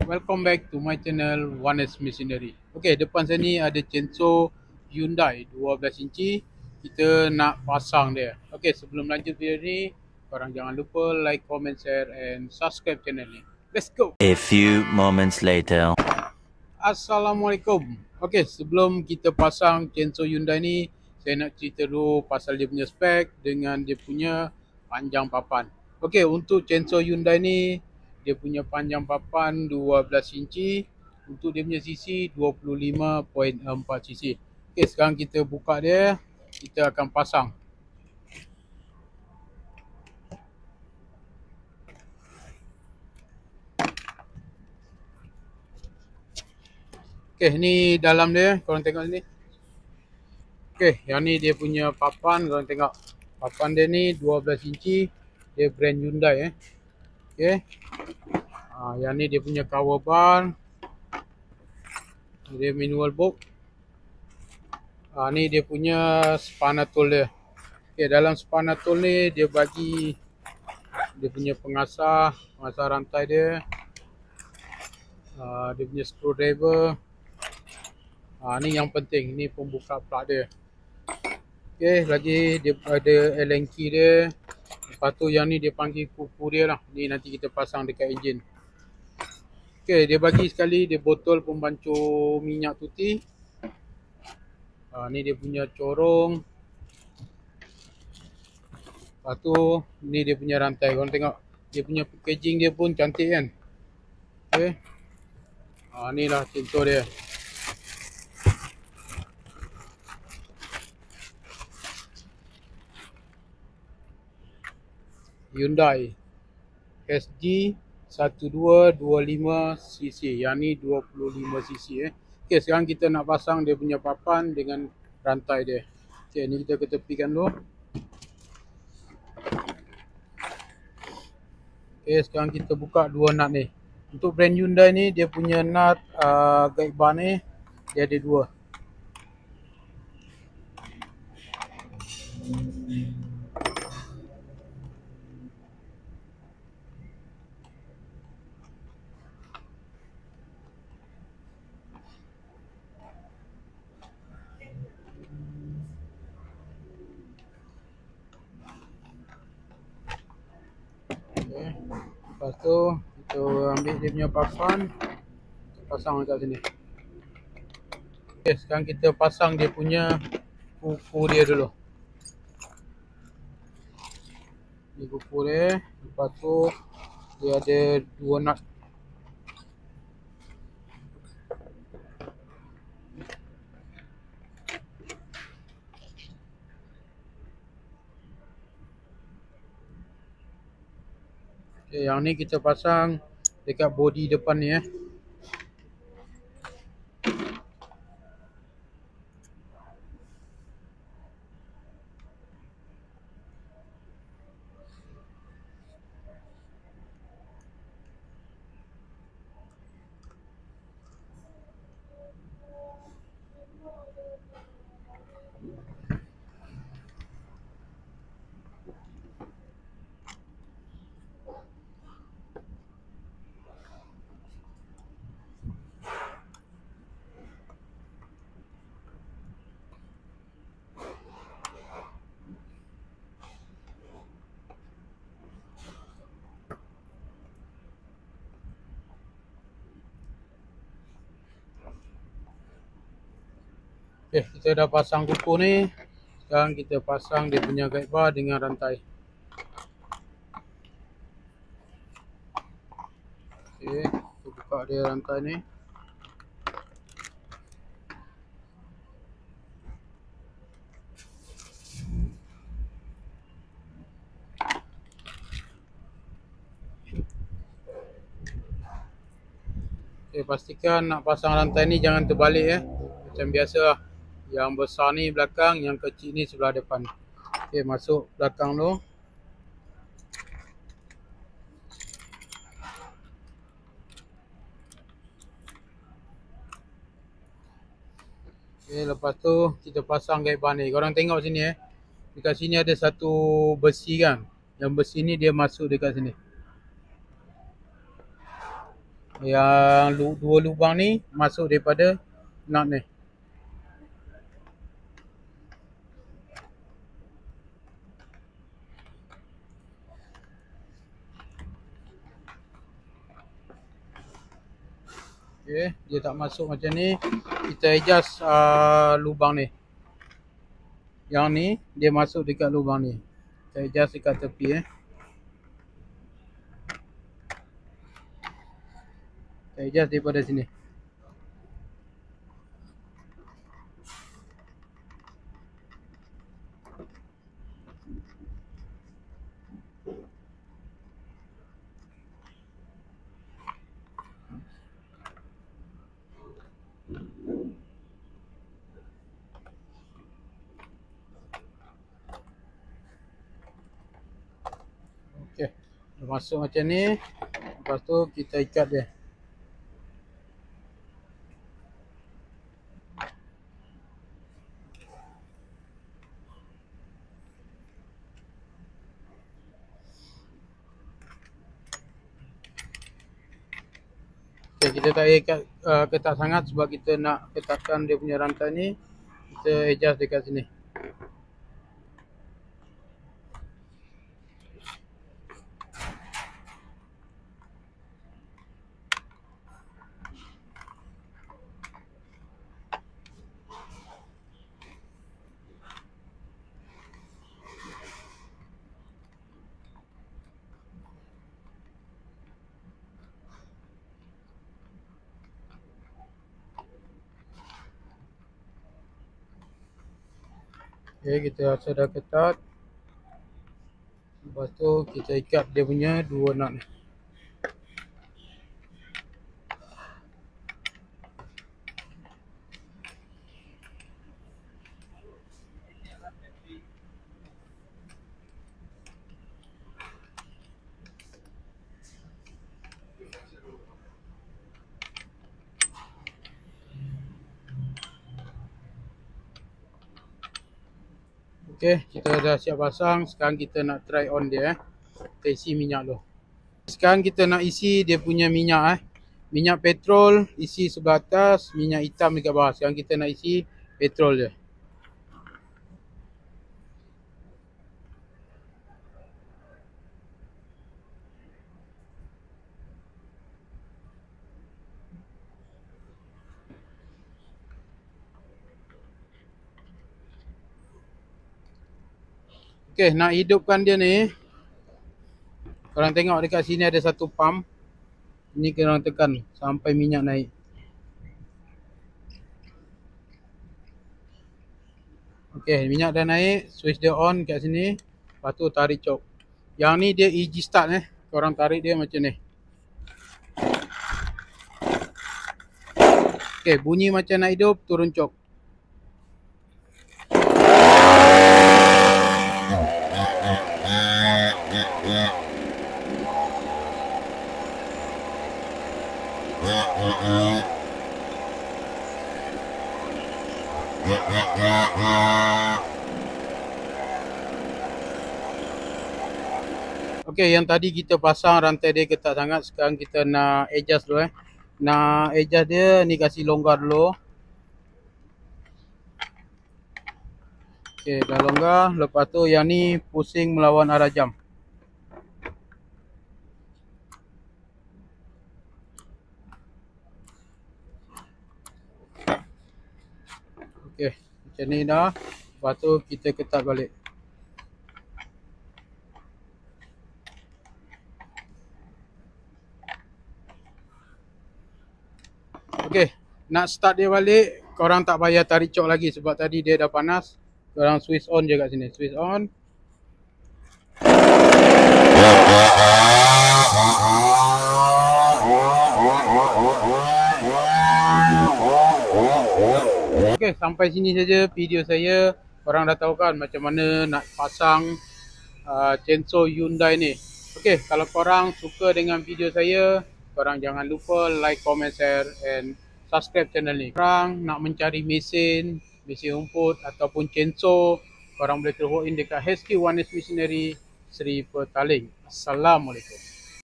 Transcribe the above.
Welcome back to my channel One S Machinery. Okay, depan saya ni ada chainsaw Hyundai 12 inci. Kita nak pasang dia. Okay, sebelum lanjut video ni, korang jangan lupa like, comment, share and subscribe channel ni. Let's go. A few moments later. Assalamualaikum. Okay, sebelum kita pasang chainsaw Hyundai ni, saya nak cerita dulu pasal dia punya spek dengan dia punya panjang papan. Okay, untuk chainsaw Hyundai ni, dia punya panjang papan 12 inci. Untuk dia punya cc 25.4 cc. Okay, sekarang kita buka dia. Kita akan pasang. Okay, ni dalam dia. Korang tengok ni. Okay, yang ni dia punya papan. Korang tengok. Papan dia ni 12 inci. Dia brand Hyundai Okay. Yang ni dia punya cover bar. Dia manual book. Ni dia punya spanner tool dia. Okay, dalam spanner tool ni dia bagi dia punya pengasah rantai dia. Dia punya screwdriver. Ni yang penting, ni pembuka plug dia. Okay, lagi dia ada Allen key dia. Lepas tu yang ni dia panggil kuku dia lah. Ni nanti kita pasang dekat enjin. Okay, dia bagi sekali dia botol pembancur minyak tuti. Ni dia punya corong. Lepas tu ni dia punya rantai. Korang tengok dia punya packaging dia pun cantik kan. Okay. Ni lah chainsaw dia. Hyundai SG 1225cc. Yang ni 25cc Okay, sekarang kita nak pasang dia punya papan dengan rantai dia. Okay, ni kita ketepikan dulu. Okay, sekarang kita buka dua nut ni. Untuk brand Hyundai ni dia punya nut guide bar ni dia ada dua. Okay. Lepas tu kita ambil dia punya papan, pasang dekat sini. Okay, sekarang kita pasang dia punya kuku dia dulu. Ni kuku dia. Lepas tu dia ada dua nut. Okay, yang ni kita pasang dekat bodi depan ni Okay, kita dah pasang kuku ni. Sekarang kita pasang dia punya guide bar dengan rantai. Okay, kita buka dia rantai ni. Okay, pastikan nak pasang rantai ni jangan terbalik Macam biasa lah. Yang besar ni belakang, yang kecil ni sebelah depan. Okay, masuk belakang tu. Okay, lepas tu kita pasang guide bar ni. Korang tengok sini dekat sini ada satu besi kan. Yang besi ni dia masuk dekat sini. Yang dua lubang ni masuk daripada nut ni. Okay, dia tak masuk macam ni. Kita adjust lubang ni. Yang ni dia masuk dekat lubang ni. Kita adjust dekat tepi Kita adjust daripada sini. Okey, masuk macam ni. Lepas tu kita ikat dia. Okey, kita tak payah ikat ketat sangat sebab kita nak ketatkan dia punya rantai ni. Kita adjust dekat sini. Okay, kita rasa dah ketat. Lepas tu kita ikat dia punya dua nut ni. Okay, kita dah siap pasang. Sekarang kita nak try on dia Kita isi minyak dulu. Sekarang kita nak isi dia punya minyak Minyak petrol isi sebelah atas, minyak hitam dekat bawah. Sekarang kita nak isi petrol je. Okay, nak hidupkan dia ni. Korang tengok dekat sini ada satu pump. Ni korang tekan sampai minyak naik. Okay, minyak dah naik. Switch dia on kat sini. Lepas tu tarik cok. Yang ni dia easy start Korang tarik dia macam ni. Okay, bunyi macam nak hidup, turun cok. Okay, yang tadi kita pasang rantai dia ketat sangat. Sekarang kita nak adjust dulu Nak adjust dia, ni kasih longgar dulu. Okay, dah longgar. Lepas tu yang ni pusing melawan arah jam. Okay, macam ni dah. Lepas tu kita ketat balik. Okay, nak start dia balik, korang tak payah tarik cok lagi sebab tadi dia dah panas. Korang switch on je kat sini. Switch on. Okay, sampai sini saja video saya. Korang dah tahu kan macam mana nak pasang chainsaw Hyundai ni. Okay, kalau korang suka dengan video saya, korang jangan lupa like, comment, share and subscribe channel ni. Korang nak mencari mesin rumput ataupun chainsaw, korang boleh terus walk in dekat HQ One S Machinery Seri Petaling. Assalamualaikum.